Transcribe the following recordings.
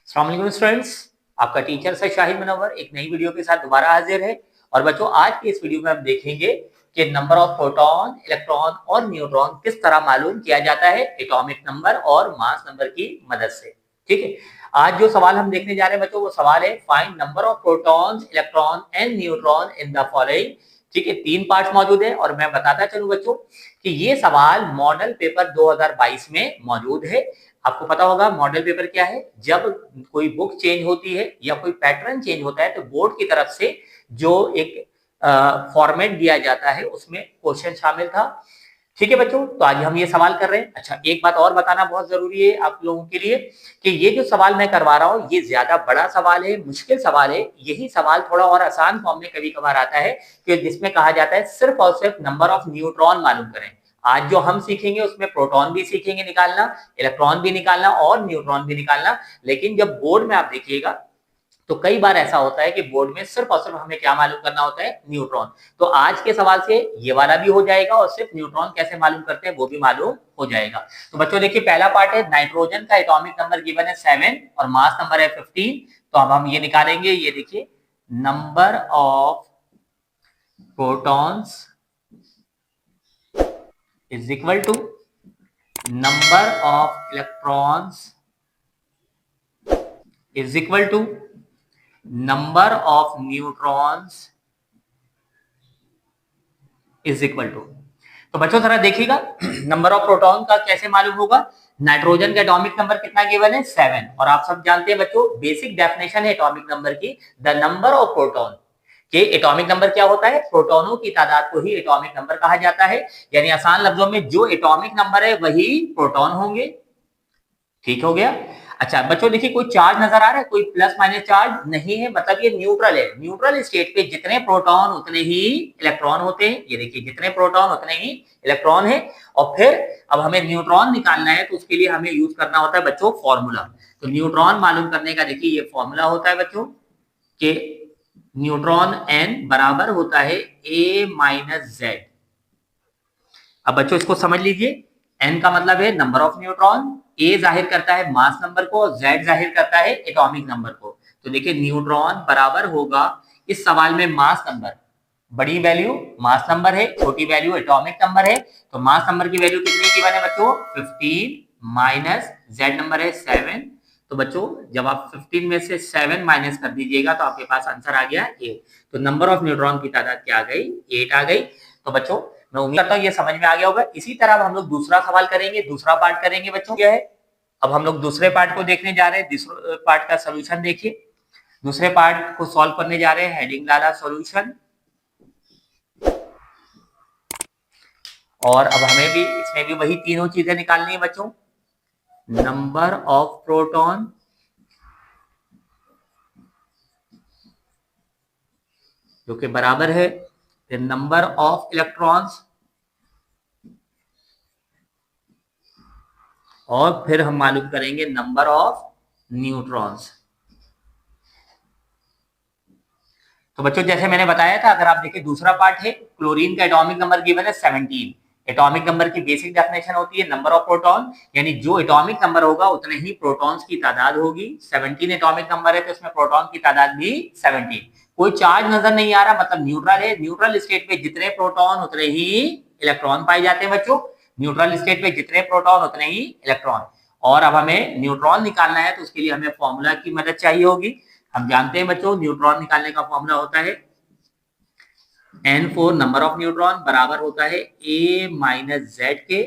अस्सलाम वालेकुम स्टूडेंट्स, आपका टीचर सर शाहिद मुनव्वर एक नई वीडियो के साथ दोबारा हाजिर है। और बच्चों, आज की इस वीडियो में हम देखेंगे कि नंबर ऑफ प्रोटॉन, इलेक्ट्रॉन और न्यूट्रॉन किस तरह मालूम किया जाता है एटॉमिक नंबर और मास नंबर की मदद से। ठीक है, आज जो सवाल हम देखने जा रहे हैं बच्चों, वो सवाल है find number of protons, electron and neutron in the following. ठीक है, 3 पार्ट मौजूद है और मैं बताता चलूं बच्चों कि ये सवाल मॉडल पेपर 2022 में मौजूद है। आपको पता होगा मॉडल पेपर क्या है। जब कोई बुक चेंज होती है या कोई पैटर्न चेंज होता है तो बोर्ड की तरफ से जो एक फॉर्मेट दिया जाता है उसमें क्वेश्चन शामिल था। ठीक है बच्चों, तो आज हम ये सवाल कर रहे हैं। अच्छा, एक बात और बताना बहुत जरूरी है आप लोगों के लिए कि ये जो सवाल मैं करवा रहा हूँ ये ज्यादा बड़ा सवाल है, मुश्किल सवाल है। यही सवाल थोड़ा और आसान फॉर्म में कभी कभार आता है कि जिसमें कहा जाता है सिर्फ और सिर्फ नंबर ऑफ न्यूट्रॉन मालूम करें। आज जो हम सीखेंगे उसमें प्रोटॉन भी सीखेंगे निकालना, इलेक्ट्रॉन भी निकालना और न्यूट्रॉन भी निकालना। लेकिन जब बोर्ड में आप देखिएगा तो कई बार ऐसा होता है कि बोर्ड में सिर्फ और सिर्फ हमें क्या मालूम करना होता है, न्यूट्रॉन। तो आज के सवाल से ये वाला भी हो जाएगा और सिर्फ न्यूट्रॉन कैसे मालूम करते हैं वो भी मालूम हो जाएगा। तो बच्चों देखिए, पहला पार्ट है नाइट्रोजन का एटॉमिक नंबर गिवन है 7 और मास नंबर है 15। तो अब हम ये निकालेंगे, ये देखिए number of protons is equal to number of electrons is equal to number of neutrons is equal to। तो बच्चों जरा देखिएगा नंबर ऑफ प्रोटॉन का कैसे मालूम होगा। नाइट्रोजन का एटॉमिक नंबर कितना गिवन है 7 और आप सब जानते हैं बच्चों बेसिक डेफिनेशन है एटॉमिक नंबर की, द नंबर ऑफ प्रोटॉन। कि एटॉमिक नंबर क्या होता है, प्रोटॉनों की तादाद को ही एटॉमिक नंबर कहा जाता है। यानी आसान लफ्जों में जो एटॉमिक नंबर है वही प्रोटॉन होंगे। ठीक हो गया। अच्छा बच्चों देखिए, कोई चार्ज नजर आ रहा है, कोई प्लस माइनस चार्ज नहीं है, मतलब ये न्यूट्रल है। न्यूट्रल स्टेट पे जितने प्रोटॉन उतने ही इलेक्ट्रॉन होते हैं। ये देखिए जितने प्रोटॉन उतने ही इलेक्ट्रॉन है। और फिर अब हमें न्यूट्रॉन निकालना है तो उसके लिए हमें यूज करना होता है बच्चों फॉर्मूला। तो न्यूट्रॉन मालूम करने का देखिए ये फॉर्मूला होता है बच्चों कि न्यूट्रॉन एन बराबर होता है ए माइनस जेड। अब बच्चों इसको समझ लीजिए, एन का मतलब है नंबर ऑफ न्यूट्रॉन, ए जाहिर करता है मास नंबर को, जेड जाहिर करता है एटॉमिक नंबर को। तो देखिए न्यूट्रॉन बराबर होगा इस सवाल में मास नंबर, बड़ी वैल्यू मास नंबर है, छोटी वैल्यू एटॉमिक नंबर है। तो मास नंबर की वैल्यू कितनी की बने बच्चों 15 माइनस जेड नंबर है 7। तो बच्चों जब आप 15 में से 7 माइनस कर दीजिएगा तो आपके पास आंसर आ गया 8। तो नंबर ऑफ न्यूट्रॉन की तादाद क्या आ गई, 8 आ गई। तो बच्चों मैं उम्मीद करता हूँ ये समझ में आ गया होगा। इसी तरह अब हम लोग दूसरा सवाल करेंगे, दूसरा पार्ट करेंगे बच्चों। क्या है, अब हम लोग दूसरे पार्ट को देखने जा रहे हैं। दूसरे पार्ट का सोल्यूशन देखिए, दूसरे पार्ट को सॉल्व करने जा रहे हैं, हेडिंग डाला सॉल्यूशन। और अब हमें भी इसमें भी वही तीनों चीजें निकालनी है बच्चों, नंबर ऑफ प्रोटॉन, जो कि बराबर है नंबर ऑफ इलेक्ट्रॉन्स, और फिर हम मालूम करेंगे नंबर ऑफ न्यूट्रॉन्स। तो बच्चों जैसे मैंने बताया था, अगर आप देखिए दूसरा पार्ट है, क्लोरीन का एटॉमिक नंबर गिवन है 17। एटॉमिक नंबर की बेसिक डेफिनेशन होती है नंबर ऑफ प्रोटॉन, यानी जो एटॉमिक नंबर होगा उतने ही प्रोटॉन्स की तादाद होगी। 17 एटॉमिक नंबर है तो इसमें प्रोटॉन की तादाद भी 17। कोई चार्ज नजर नहीं आ रहा, मतलब न्यूट्रल है। न्यूट्रल स्टेट पे जितने प्रोटॉन उतने ही इलेक्ट्रॉन पाए जाते हैं बच्चों। न्यूट्रल स्टेट पे जितने प्रोटॉन उतने ही इलेक्ट्रॉन। और अब हमें न्यूट्रॉन निकालना है तो उसके लिए हमें फॉर्मूला की मदद चाहिए होगी। हम जानते हैं बच्चों न्यूट्रॉन निकालने का फॉर्मूला होता है N4 नंबर ऑफ न्यूट्रॉन बराबर होता है A माइनस जेड के।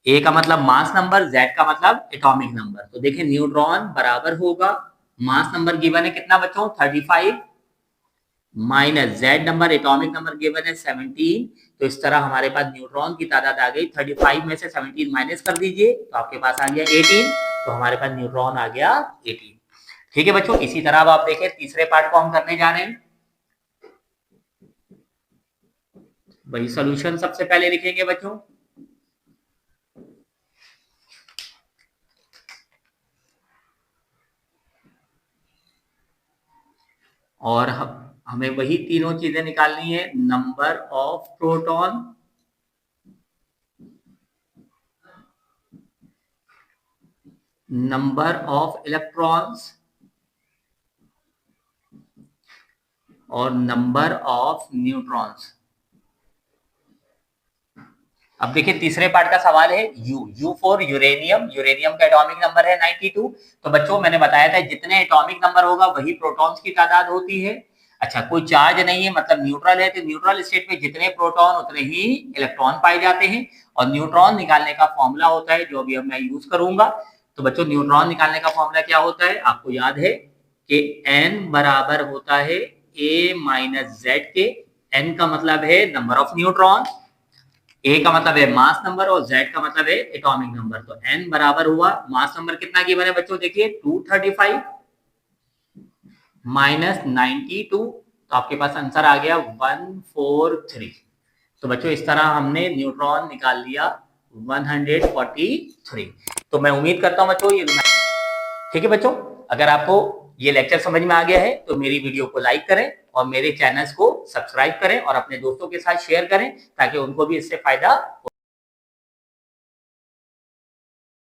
ए का मतलब मास नंबर, जेड का मतलब एटॉमिक नंबर। तो देखिए न्यूट्रॉन बराबर होगा, मास नंबर गिवन है कितना बच्चों 35 minus Z number, atomic number given है 17। तो इस तरह हमारे पास न्यूट्रॉन की तादाद आ गई। 35 में से 17 माइनस कर दीजिए तो आपके पास आ गया 18। तो हमारे पास न्यूट्रॉन आ गया 18। ठीक है बच्चों, इसी तरह अब आप देखें तीसरे पार्ट को हम करने जा रहे हैं। वही सॉल्यूशन सबसे पहले लिखेंगे बच्चों, और हमें वही तीनों चीजें निकालनी है, number of proton, number of electrons और नंबर ऑफ न्यूट्रॉन्स। अब देखिए तीसरे पार्ट का सवाल है यू फॉर यूरेनियम। यूरेनियम का एटॉमिक नंबर है 92। तो बच्चों मैंने बताया था जितने एटॉमिक नंबर होगा वही प्रोटॉन्स की तादाद होती है। अच्छा, कोई चार्ज नहीं है मतलब न्यूट्रल है, तो न्यूट्रल स्टेट में जितने प्रोटॉन उतने ही इलेक्ट्रॉन पाए जाते हैं। और न्यूट्रॉन निकालने का फॉर्मूला होता है जो अभी मैं यूज करूंगा। तो बच्चों न्यूट्रॉन निकालने का फॉर्मूला क्या होता है आपको याद है कि n बराबर होता है a माइनस जेड के। n का मतलब है नंबर ऑफ न्यूट्रॉन, ए का मतलब है मास नंबर और जेड का मतलब है एटॉमिक नंबर। तो एन बराबर हुआ मास नंबर कितना गिवन है बच्चों, देखिए 235 माइनस 92, तो आपके पास आंसर आ गया 143। तो बच्चों इस तरह हमने न्यूट्रॉन निकाल लिया 143। तो मैं उम्मीद करता हूं बच्चों ये ठीक है। बच्चों अगर आपको ये लेक्चर समझ में आ गया है तो मेरी वीडियो को लाइक करें और मेरे चैनल्स को सब्सक्राइब करें और अपने दोस्तों के साथ शेयर करें ताकि उनको भी इससे फायदा